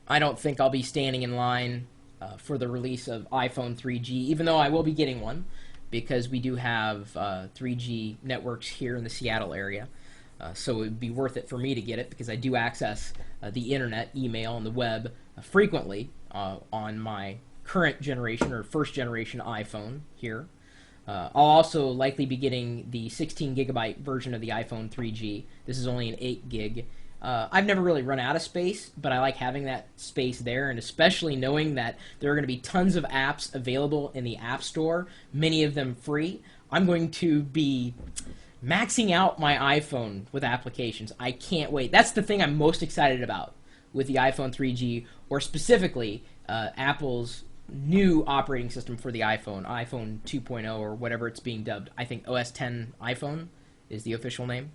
I don't think I'll be standing in line for the release of iPhone 3G, even though I will be getting one because we do have 3G networks here in the Seattle area. So it would be worth it for me to get it because I do access the internet, email, and the web frequently on my current generation or first generation iPhone here. I'll also likely be getting the 16 gigabyte version of the iPhone 3G. This is only an 8 gig. I've never really run out of space, but I like having that space there, and especially knowing that there are going to be tons of apps available in the App Store, many of them free. I'm going to be maxing out my iPhone with applications. I can't wait. That's the thing I'm most excited about with the iPhone 3G, or specifically Apple's new operating system for the iPhone 2.0 or whatever it's being dubbed. I think OS 10 iPhone is the official name.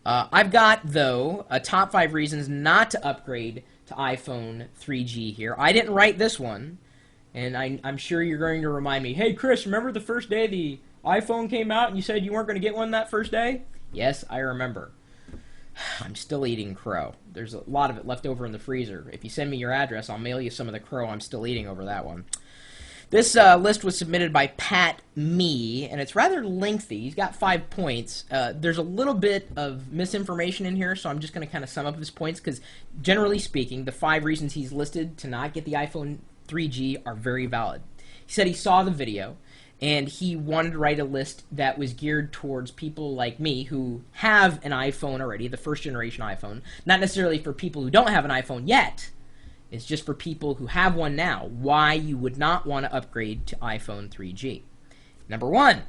I've got, though, a top 5 reasons not to upgrade to iPhone 3G here. I didn't write this one, and I'm sure you're going to remind me, hey, Chris, remember the first day the iPhone came out and you said you weren't going to get one that first day? Yes, I remember. I'm still eating crow. There's a lot of it left over in the freezer. If you send me your address, I'll mail you some of the crow I'm still eating over that one. This list was submitted by Pat Me, and it's rather lengthy. He's got 5 points. There's a little bit of misinformation in here, so I'm just going to kind of sum up his points, because generally speaking, the 5 reasons he's listed to not get the iPhone 3G are very valid. He said he saw the video, and he wanted to write a list that was geared towards people like me who have an iPhone already, the first generation iPhone. Not necessarily for people who don't have an iPhone yet. It's just for people who have one now, why you would not want to upgrade to iPhone 3G. Number 1,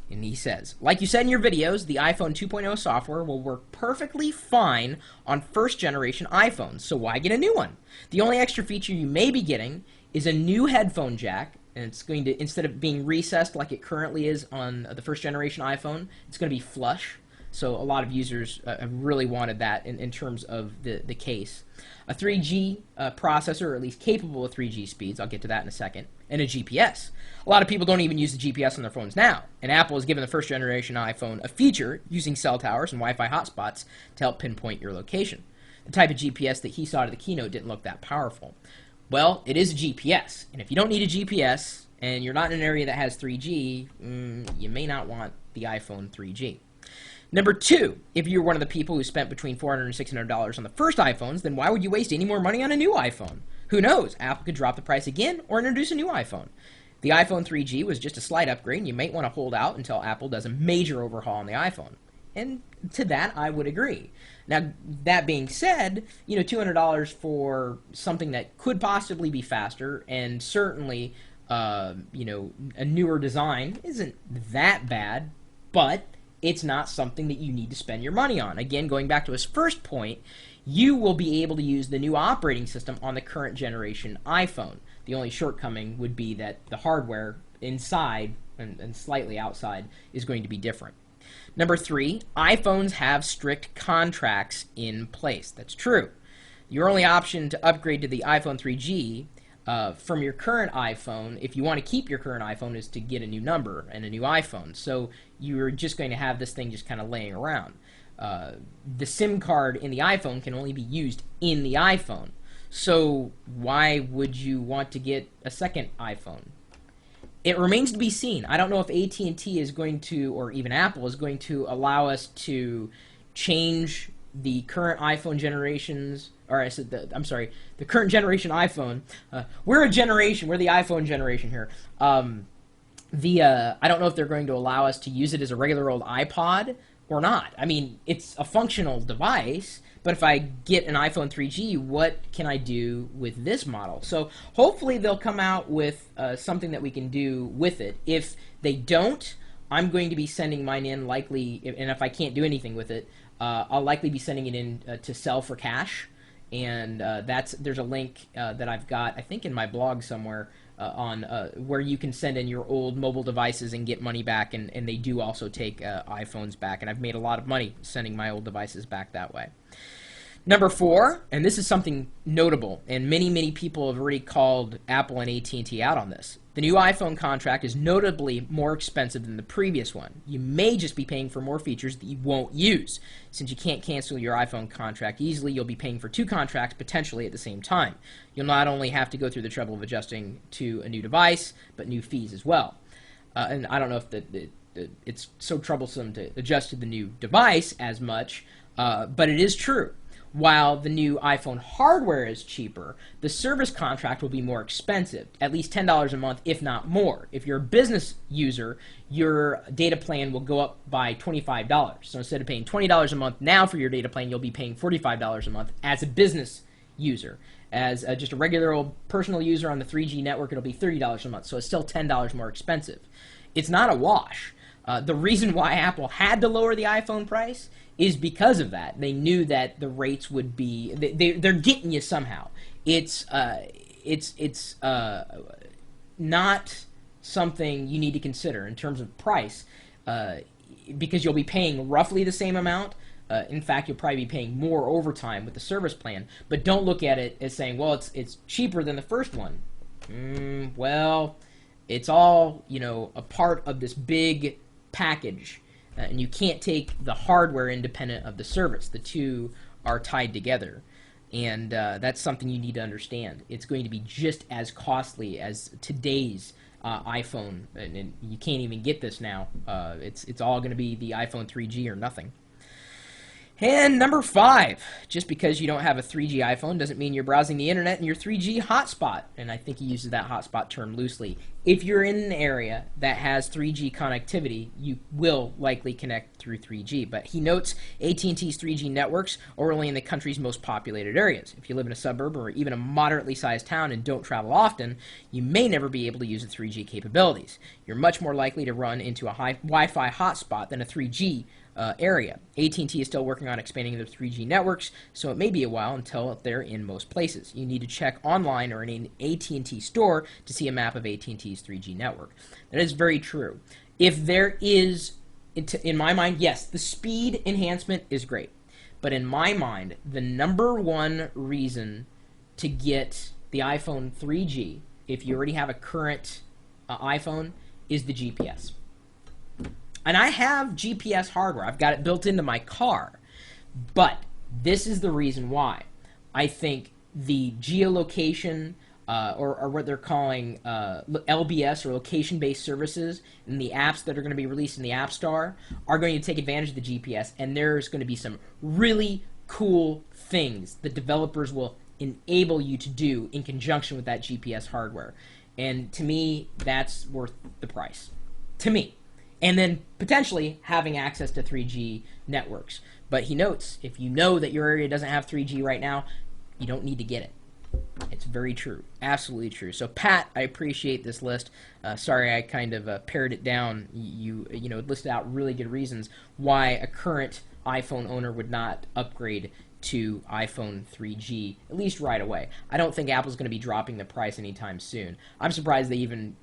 and he says, like you said in your videos, the iPhone 2.0 software will work perfectly fine on first generation iPhones, so why get a new one? The only extra feature you may be getting is a new headphone jack, and it's going to, instead of being recessed like it currently is on the first generation iPhone, it's going to be flush. So a lot of users have really wanted that in terms of the case. A 3G processor, or at least capable of 3G speeds, I'll get to that in a second, and a GPS. A lot of people don't even use the GPS on their phones now, and Apple has given the first generation iPhone a feature using cell towers and Wi-Fi hotspots to help pinpoint your location. The type of GPS that he saw at the keynote didn't look that powerful. Well, it is a GPS, and if you don't need a GPS and you're not in an area that has 3G, you may not want the iPhone 3G. Number 2, if you're one of the people who spent between $400 and $600 on the first iPhones, then why would you waste any more money on a new iPhone? Who knows? Apple could drop the price again or introduce a new iPhone. The iPhone 3G was just a slight upgrade, and you might want to hold out until Apple does a major overhaul on the iPhone. And to that, I would agree. Now, that being said, $200 for something that could possibly be faster and certainly, a newer design isn't that bad, but it's not something that you need to spend your money on. Again, going back to his first point, you will be able to use the new operating system on the current generation iPhone. The only shortcoming would be that the hardware inside and slightly outside is going to be different. Number 3, iPhones have strict contracts in place. That's true. Your only option to upgrade to the iPhone 3G from your current iPhone, if you want to keep your current iPhone, is to get a new number and a new iPhone. So you're just going to have this thing just kind of laying around. The SIM card in the iPhone can only be used in the iPhone. So why would you want to get a second iPhone? It remains to be seen. I don't know if AT&T is going to, or even Apple is going to allow us to change the current iPhone generations, or the current generation iPhone. We're the iPhone generation here. I don't know if they're going to allow us to use it as a regular old iPod or not. I mean, it's a functional device, but if I get an iPhone 3G, what can I do with this model? So hopefully they'll come out with something that we can do with it. If they don't, I'm going to be sending mine in likely, and if I can't do anything with it, I'll likely be sending it in to sell for cash. And there's a link that I've got, I think in my blog somewhere, on where you can send in your old mobile devices and get money back, and they do also take iPhones back, and I've made a lot of money sending my old devices back that way. Number 4, and this is something notable, and many people have already called Apple and AT&T out on this. The new iPhone contract is notably more expensive than the previous one. You may just be paying for more features that you won't use. Since you can't cancel your iPhone contract easily, you'll be paying for 2 contracts potentially at the same time. You'll not only have to go through the trouble of adjusting to a new device, but new fees as well. And I don't know if it's so troublesome to adjust to the new device as much, but it is true. While the new iPhone hardware is cheaper, the service contract will be more expensive, at least $10 a month, if not more. If you're a business user, your data plan will go up by $25. So instead of paying $20 a month now for your data plan, you'll be paying $45 a month as a business user. As just a regular old personal user on the 3G network, it'll be $30 a month, so it's still $10 more expensive. It's not a wash. The reason why Apple had to lower the iPhone price is because of that. They knew that the rates would be they're getting you somehow. It's not something you need to consider in terms of price, because you'll be paying roughly the same amount. In fact, you'll probably be paying more overtime with the service plan. But don't look at it as saying, well, it's cheaper than the first one. Well, it's all, a part of this big package. And you can't take the hardware independent of the service. The two are tied together. And that's something you need to understand. It's going to be just as costly as today's iPhone. And you can't even get this now. It's all going to be the iPhone 3G or nothing. And number 5, just because you don't have a 3G iPhone doesn't mean you're browsing the internet in your 3G hotspot. And I think he uses that hotspot term loosely. If you're in an area that has 3G connectivity, you will likely connect through 3G. But he notes AT&T's 3G networks are only in the country's most populated areas. If you live in a suburb or even a moderately sized town and don't travel often, you may never be able to use the 3G capabilities. You're much more likely to run into a high Wi-Fi hotspot than a 3G area. AT&T is still working on expanding their 3G networks, so it may be a while until they're in most places. You need to check online or in an AT&T store to see a map of AT&T's 3G network. That is very true. If there is, in my mind, yes, the speed enhancement is great. But in my mind, the number one reason to get the iPhone 3G, if you already have a current iPhone, is the GPS. And I have GPS hardware. I've got it built into my car. But this is the reason why. I think the geolocation, or what they're calling LBS, or location-based services, and the apps that are going to be released in the App Store are going to take advantage of the GPS. And there's going to be some really cool things that developers will enable you to do in conjunction with that GPS hardware. And to me, that's worth the price. To me. And then potentially having access to 3G networks. But he notes, if you know that your area doesn't have 3G right now, you don't need to get it. It's very true. Absolutely true. So, Pat, I appreciate this list. Sorry I kind of pared it down. You listed out really good reasons why a current iPhone owner would not upgrade to iPhone 3G, at least right away. I don't think Apple's going to be dropping the price anytime soon. I'm surprised they even,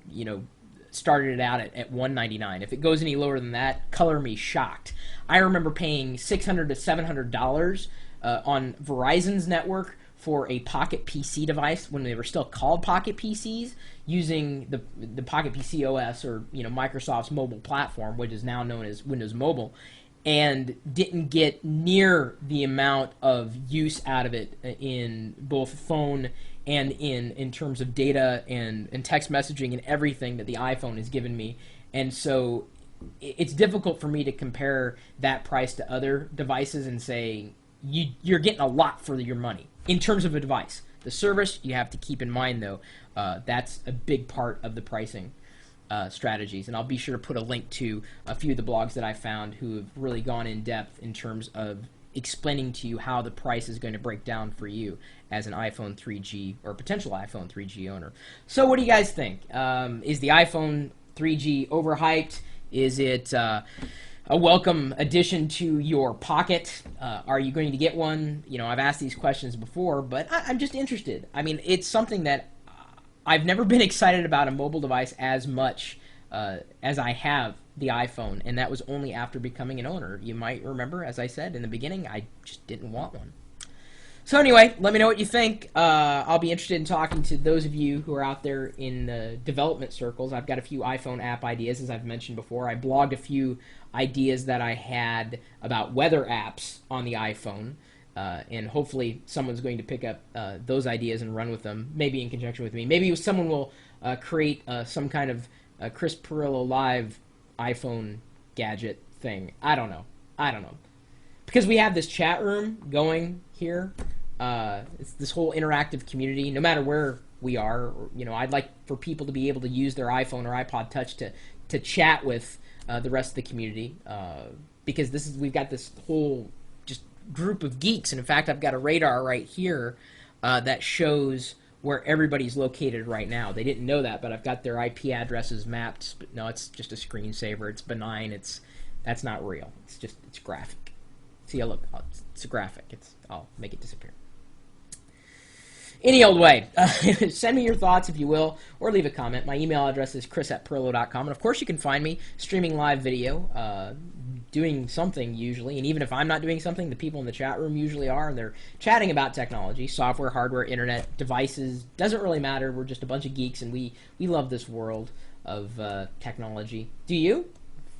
started it out at $199. If it goes any lower than that, color me shocked. I remember paying $600 to $700 on Verizon's network for a Pocket PC device when they were still called Pocket PCs, using the Pocket PC OS, or Microsoft's mobile platform, which is now known as Windows Mobile, and didn't get near the amount of use out of it in both phone and in terms of data and text messaging and everything that the iPhone has given me. And so it's difficult for me to compare that price to other devices and say you're getting a lot for your money in terms of a device. The service, you have to keep in mind, though, that's a big part of the pricing strategies. And I'll be sure to put a link to a few of the blogs that I found who have really gone in depth in terms of explaining to you how the price is going to break down for you as an iPhone 3G or potential iPhone 3G owner. So what do you guys think? Is the iPhone 3G overhyped? Is it a welcome addition to your pocket? Are you going to get one? I've asked these questions before, but I'm just interested. I mean, it's something that I've never been excited about a mobile device as much as I have the iPhone, and that was only after becoming an owner. You might remember, as I said in the beginning, I just didn't want one. So anyway, let me know what you think. I'll be interested in talking to those of you who are out there in the development circles. I've got a few iPhone app ideas, as I've mentioned before. I blogged a few ideas that I had about weather apps on the iPhone, and hopefully someone's going to pick up those ideas and run with them, maybe in conjunction with me. Maybe someone will create some kind of Chris Pirillo Live iPhone gadget thing. I don't know. Because we have this chat room going here. It's this whole interactive community. No matter where we are, I'd like for people to be able to use their iPhone or iPod Touch to chat with the rest of the community. Because we've got this whole just group of geeks, and in fact, I've got a radar right here that shows where everybody's located right now. They didn't know that, but I've got their IP addresses mapped. But no, it's just a screensaver. It's benign. That's not real. It's graphic. See, look, it's a graphic. I'll make it disappear. Any old way. Send me your thoughts, if you will, or leave a comment. My email address is chris@pirillo.com. And, of course, you can find me streaming live video, doing something usually. And even if I'm not doing something, the people in the chat room usually are, and they're chatting about technology, software, hardware, internet, devices. Doesn't really matter. We're just a bunch of geeks, and we love this world of technology. Do you?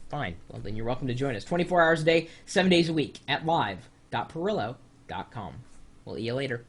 Fine. Well, then you're welcome to join us. 24 hours a day, 7 days a week at live.pirillo.com. We'll see you later.